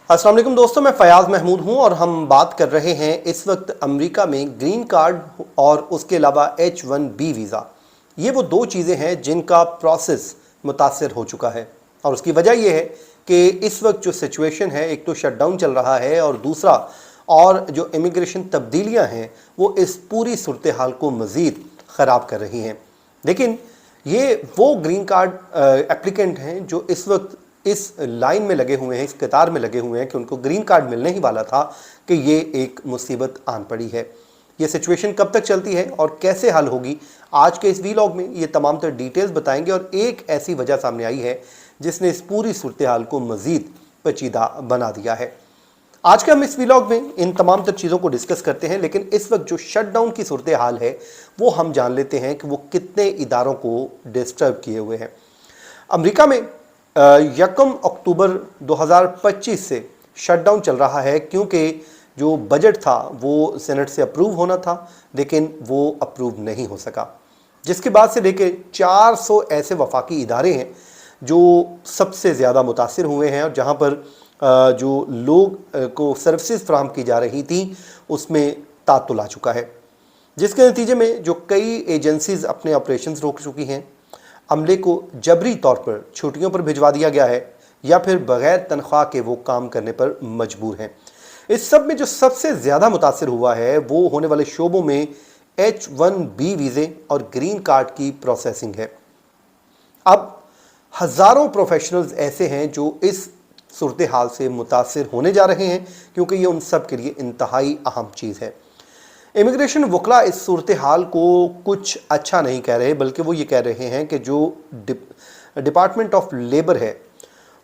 अस्सलाम वालेकुम दोस्तों, मैं फ़याज़ महमूद हूं और हम बात कर रहे हैं इस वक्त अमेरिका में ग्रीन कार्ड और उसके अलावा H1B वीज़ा। ये वो दो चीज़ें हैं जिनका प्रोसेस मुतासर हो चुका है और उसकी वजह यह है कि इस वक्त जो सिचुएशन है, एक तो शटडाउन चल रहा है और दूसरा और जो इमिग्रेशन तब्दीलियां हैं वो इस पूरी सूरत हाल को मज़ीद ख़राब कर रही हैं। लेकिन ये वो ग्रीन कार्ड एप्लीकेंट हैं जो इस वक्त इस लाइन में लगे हुए हैं, इस कतार में लगे हुए हैं कि उनको ग्रीन कार्ड मिलने ही वाला था कि ये एक मुसीबत आन पड़ी है। ये सिचुएशन कब तक चलती है और कैसे हल होगी, आज के इस वीलॉग में ये तमाम तर डिटेल्स बताएंगे। और एक ऐसी वजह सामने आई है जिसने इस पूरी सूरत हाल को मज़ीद पेचीदा बना दिया है। आज के हम इस वीलॉग में इन तमाम तर चीज़ों को डिस्कस करते हैं, लेकिन इस वक्त जो शटडाउन की सूरत हाल है वो हम जान लेते हैं कि वो कितने इदारों को डिस्टर्ब किए हुए हैं। अमेरिका में 1 अक्टूबर 2025 से शटडाउन चल रहा है क्योंकि जो बजट था वो सेनेट से अप्रूव होना था, लेकिन वो अप्रूव नहीं हो सका, जिसके बाद से लेके 400 ऐसे वफाकी इदारे हैं जो सबसे ज़्यादा मुतासिर हुए हैं और जहाँ पर जो लोग को सर्विसेज फ्राहम की जा रही थी उसमें तातुल आ चुका है, जिसके नतीजे में जो कई एजेंसीज़ अपने ऑपरेशंस रोक चुकी हैं, अमले को जबरी तौर पर छुट्टियों पर भिजवा दिया गया है या फिर बग़ैर तनख्वाह के वो काम करने पर मजबूर हैं। इस सब में जो सबसे ज़्यादा मुतासिर हुआ है वो होने वाले शोबों में H1B वीज़े और ग्रीन कार्ड की प्रोसेसिंग है। अब हज़ारों प्रोफेशनल्स ऐसे हैं जो इस सूरत हाल से मुतासिर होने जा रहे हैं क्योंकि ये उन सब के लिए इंतहाई अहम चीज़ है। इमिग्रेशन वकला इस सूरत हाल को कुछ अच्छा नहीं कह रहे, बल्कि वो ये कह रहे हैं कि जो डिपार्टमेंट ऑफ लेबर है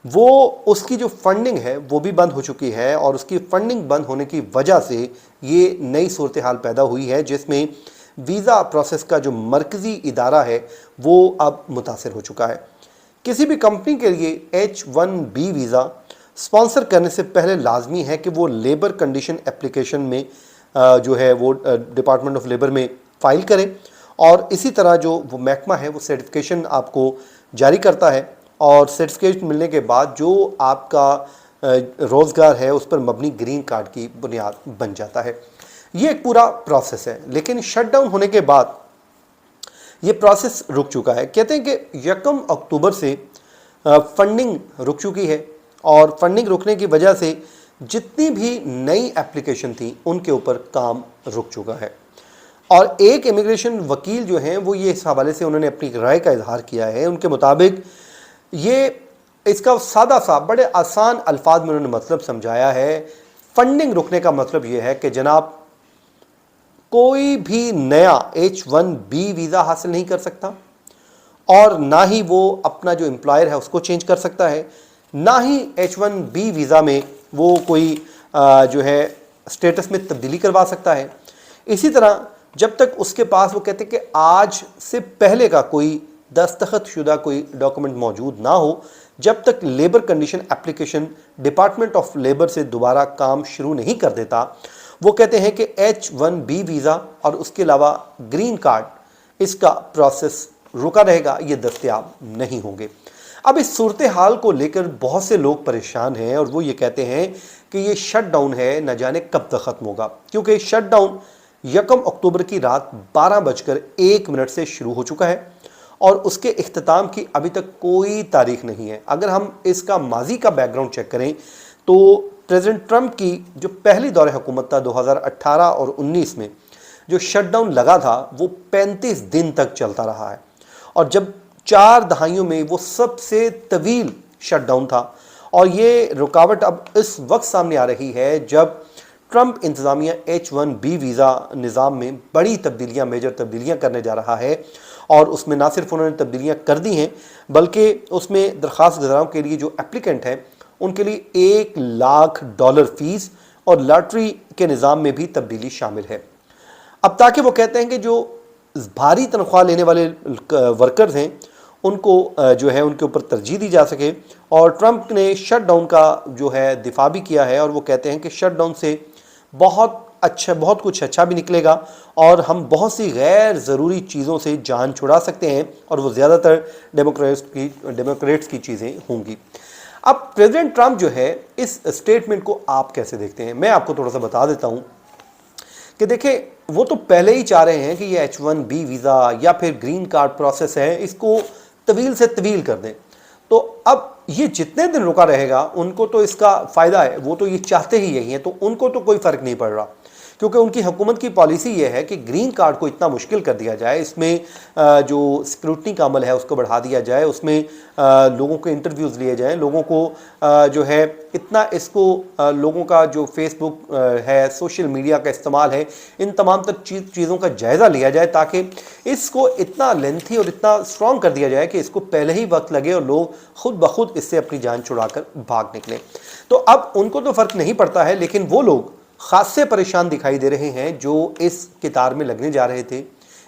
वो उसकी जो फंडिंग है वो भी बंद हो चुकी है और उसकी फंडिंग बंद होने की वजह से ये नई सूरत हाल पैदा हुई है जिसमें वीज़ा प्रोसेस का जो मरकज़ी इदारा है वो अब मुतासिर हो चुका है। किसी भी कंपनी के लिए H1B वीज़ा स्पॉन्सर करने से पहले लाजमी है कि वो लेबर कंडीशन एप्लीकेशन में जो है वो डिपार्टमेंट ऑफ लेबर में फ़ाइल करें और इसी तरह जो वो महकमा है वो सर्टिफिकेशन आपको जारी करता है और सर्टिफिकेशन मिलने के बाद जो आपका रोज़गार है उस पर मबनी ग्रीन कार्ड की बुनियाद बन जाता है। ये एक पूरा प्रोसेस है, लेकिन शटडाउन होने के बाद ये प्रोसेस रुक चुका है। कहते हैं कि 1 अक्टूबर से फंडिंग रुक चुकी है और फंडिंग रुकने की वजह से जितनी भी नई एप्लीकेशन थी उनके ऊपर काम रुक चुका है। और एक इमिग्रेशन वकील जो हैं वो ये इस हवाले से उन्होंने अपनी राय का इजहार किया है। उनके मुताबिक ये इसका सादा सा बड़े आसान अल्फाज में उन्होंने मतलब समझाया है। फंडिंग रुकने का मतलब ये है कि जनाब कोई भी नया H1B वीज़ा हासिल नहीं कर सकता और ना ही वो अपना जो एम्प्लॉयर है उसको चेंज कर सकता है, ना ही H1B वीज़ा में वो कोई जो है स्टेटस में तब्दीली करवा सकता है। इसी तरह जब तक उसके पास वो कहते हैं कि आज से पहले का कोई दस्तखत शुदा कोई डॉक्यूमेंट मौजूद ना हो, जब तक labour condition application department of labour से दोबारा काम शुरू नहीं कर देता, वो कहते हैं कि H1B वीज़ा और उसके अलावा ग्रीन कार्ड इसका प्रोसेस रुका रहेगा, ये दस्तयाब नहीं होंगे। अब इस सूरत हाल को लेकर बहुत से लोग परेशान हैं और वो ये कहते हैं कि ये शटडाउन है न जाने कब तक ख़त्म होगा, क्योंकि शटडाउन 1 अक्टूबर की रात 12:01 से शुरू हो चुका है और उसके इख्तिताम की अभी तक कोई तारीख नहीं है। अगर हम इसका माजी का बैकग्राउंड चेक करें तो प्रेसिडेंट ट्रंप की जो पहली दौरे हुकूमत था 2018 और 19 में जो शटडाउन लगा था वो 35 दिन तक चलता रहा है और जब 4 दहाइयों में वो सबसे तवील शटडाउन था। और ये रुकावट अब इस वक्त सामने आ रही है जब ट्रंप इंतज़ामिया H1B वीज़ा निज़ाम में बड़ी तब्दीलियाँ, मेजर तब्दीलियाँ करने जा रहा है और उसमें ना सिर्फ उन्होंने तब्दीलियाँ कर दी हैं बल्कि उसमें दरख्वास्त गुज़ारों के लिए जो एप्लीकेंट हैं उनके लिए $1 लाख फ़ीस और लॉटरी के निज़ाम में भी तब्दीली शामिल है। अब ताकि वो कहते हैं कि जो भारी तनख्वाह लेने वाले वर्कर्स हैं उनको जो है उनके ऊपर तरजीह दी जा सके। और ट्रंप ने शटडाउन का जो है दिफा भी किया है और वो कहते हैं कि शटडाउन से बहुत कुछ अच्छा भी निकलेगा और हम बहुत सी गैर ज़रूरी चीज़ों से जान छुड़ा सकते हैं और वो ज़्यादातर डेमोक्रेट्स की चीज़ें होंगी। अब प्रेसिडेंट ट्रंप जो है इस स्टेटमेंट को आप कैसे देखते हैं? मैं आपको थोड़ा सा बता देता हूं कि देखिए, वो तो पहले ही चाह रहे हैं कि ये H1B वीज़ा या फिर ग्रीन कार्ड प्रोसेस है, इसको तवील से तवील कर दें। तो अब ये जितने दिन रुका रहेगा उनको तो इसका फ़ायदा है, वो तो ये चाहते ही यही हैं, तो उनको तो कोई फ़र्क नहीं पड़ रहा, क्योंकि उनकी हुकूमत की पॉलिसी ये है कि ग्रीन कार्ड को इतना मुश्किल कर दिया जाए, इसमें जो स्क्रूटनी का अमल है उसको बढ़ा दिया जाए, उसमें लोगों के इंटरव्यूज़ लिए जाएं, लोगों को जो है इतना इसको लोगों का जो फेसबुक है, सोशल मीडिया का इस्तेमाल है, इन तमाम तर चीज़ों का जायज़ा लिया जाए, ताकि इसको इतना लेंथी और इतना स्ट्रॉन्ग कर दिया जाए कि इसको पहले ही वक्त लगे और लोग खुद ब खुद इससे अपनी जान छुड़ाकर भाग निकलें। तो अब उनको तो फ़र्क नहीं पड़ता है, लेकिन वो लोग खासे परेशान दिखाई दे रहे हैं जो इस कतार में लगने जा रहे थे,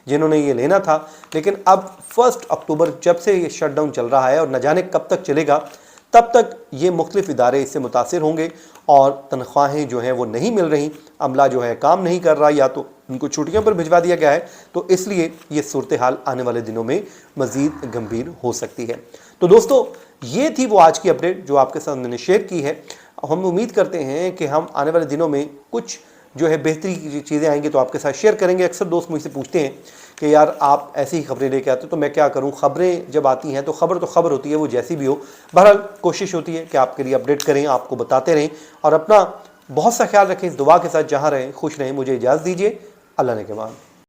जिन्होंने ये लेना था। लेकिन अब 1 अक्टूबर जब से ये शटडाउन चल रहा है और न जाने कब तक चलेगा, तब तक ये मुख्तलिफ इदारे इससे मुतासिर होंगे और तनख्वाहें जो हैं वो नहीं मिल रही, अमला जो है काम नहीं कर रहा, या तो उनको छुट्टियों पर भिजवा दिया गया है। तो इसलिए ये सूरत हाल आने वाले दिनों में मज़ीद गंभीर हो सकती है। तो दोस्तों, ये थी वो आज की अपडेट जो आपके साथ मैंने शेयर की है। हम उम्मीद करते हैं कि हम आने वाले दिनों में कुछ जो है बेहतरी की चीज़ें आएंगी तो आपके साथ शेयर करेंगे। अक्सर दोस्त मुझसे पूछते हैं कि यार आप ऐसी ही खबरें लेके आते हो, तो मैं क्या करूं, खबरें जब आती हैं तो खबर होती है, वो जैसी भी हो। बहरहाल कोशिश होती है कि आपके लिए अपडेट करें, आपको बताते रहें, और अपना बहुत सा ख्याल रखें। इस दुआ के साथ जहां रहें खुश रहें। मुझे इजाज़त दीजिए। अल्लाह ने के मान।